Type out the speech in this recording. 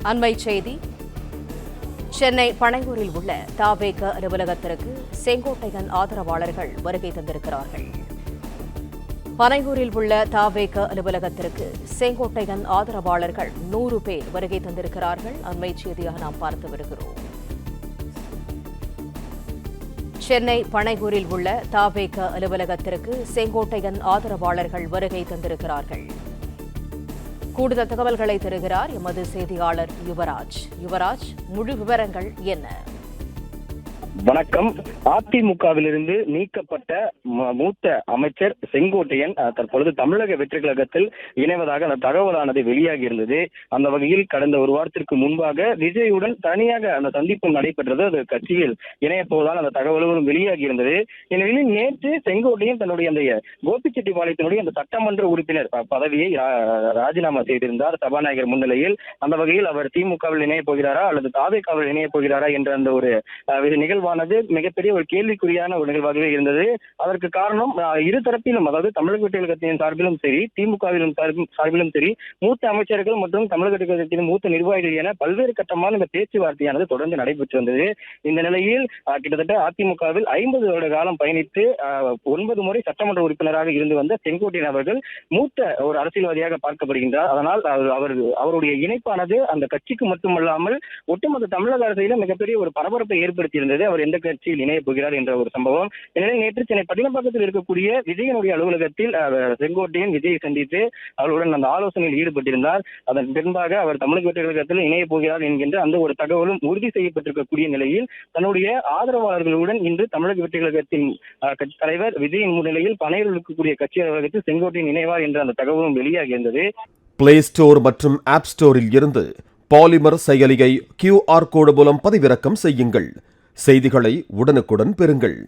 அண்மை செய்தி. சென்னை பனையூரில் உள்ள தவேக அலுவலகத்திற்கு செங்கோட்டையன் ஆதரவாளர்கள் வருகை தந்திருக்கிறார்கள். பனையூரில் உள்ள தவேக அலுவலகத்திற்கு செங்கோட்டையன் ஆதரவாளர்கள் 100 பேர் வருகை தந்திருக்கிறார்கள். அண்மை செய்தியாக நாம் பார்த்து வருகிறோம். சென்னை பனையூரில் உள்ள தவேக அலுவலகத்திற்கு செங்கோட்டையன் ஆதரவாளர்கள் வருகை தந்திருக்கிறார்கள். கூடுதல் தகவல்களை தருகிறார் எமது செய்தியாளர் யுவராஜ். யுவராஜ், முழு விவரங்கள் என்ன? வணக்கம். அதிமுகவிலிருந்து நீக்கப்பட்ட மூத்த அமைச்சர் செங்கோட்டையன் தற்பொழுது தமிழக வெற்றி கழகத்தில் இணைவதாக அந்த தகவலானது வெளியாகி இருந்தது. அந்த வகையில் கடந்த ஒரு வாரத்திற்கு முன்பாக விஜயுடன் தனியாக அந்த சந்திப்பு நடைபெற்றது. அது கட்சியில் இணையப் போவதால் அந்த தகவல்களும் வெளியாகி இருந்தது. இந்நிலையில் நேற்று செங்கோட்டையன் தன்னுடைய அந்த கோபிச்செட்டிப்பாளையத்தினுடைய அந்த சட்டமன்ற உறுப்பினர் பதவியை ராஜினாமா செய்திருந்தார் சபாநாயகர் முன்னிலையில். அந்த வகையில் அவர் திமுகவில் இணையப் போகிறாரா அல்லது தவேகாவில் இணையப் போகிறாரா என்ற அந்த ஒரு நிகழ்வானது மிகப்பெரிய ஒரு கேள்விக்குறியான ஒரு நிகழ்வாகவே இருந்தது. அதற்கு காரணம் இரு தரப்பிலும், அதாவது தமிழக வெற்றி கழகத்தின் சார்பிலும் சரி, திமுகவிலும் சார்பிலும் சரி, மூத்த அமைச்சர்கள் மற்றும் தமிழக வெற்றி கழகத்தின் மூத்த நிர்வாகிகள் என பல்வேறு கட்டமான இந்த பேச்சுவார்த்தையானது தொடர்ந்து நடைபெற்று வந்தது. இந்த நிலையில் கிட்டத்தட்ட அதிமுகவில் 50 வருட காலம் பயணித்து 9 முறை சட்டமன்ற உறுப்பினராக இருந்து வந்த செங்கோட்டையன் அவர்கள் மூத்த ஒரு அரசியல்வாதியாக பார்க்கப்படுகின்றார். அதனால் அவருடைய இணைப்பானது அந்த கட்சிக்கு மட்டுமல்லாமல் ஒட்டுமொத்த தமிழக அரசியலும் மிகப்பெரிய ஒரு பரபரப்பை ஏற்படுத்தியிருந்தது. அவர் எந்த கட்சியில் இணைய போகிறார் என்ற ஒரு சம்பவம். எனவே நேற்று சென்னை பட்டினப்பாக்கத்தில் இருக்கக்கூடிய விஜயனுடைய அலுவலகத்தில் செங்கோட்டையன் விஜயை சந்தித்து அவருடன் அந்த ஆலோசனையில் ஈடுபட்டிருந்தார். அதன் பின்பாக அவர் தமிழக வெற்றி கழகத்தில் இணைய போகிறார் என்கின்ற அந்த ஒரு தகவலும் உறுதி செய்யப்பட்டிருக்கக்கூடிய நிலையில் தன்னுடைய ஆதரவாளர்களுடன் இன்று தமிழக வெற்றி கழகத்தின் தலைவர் விஜயின் முன்னிலையில் பனையூரில் இருக்கக்கூடிய கட்சி அலுவலகத்தில் செங்கோட்டையன் இணைவார் என்ற அந்த தகவலும் வெளியாகி இருந்தது. பிளே ஸ்டோர் மற்றும் ஆப் ஸ்டோரில் இருந்து பாலிமர் செயலியை QR கோடு மூலம் பதிவிறக்கம் செய்யுங்கள். செய்திகளை உடனுக்குடன் பெறுங்கள்.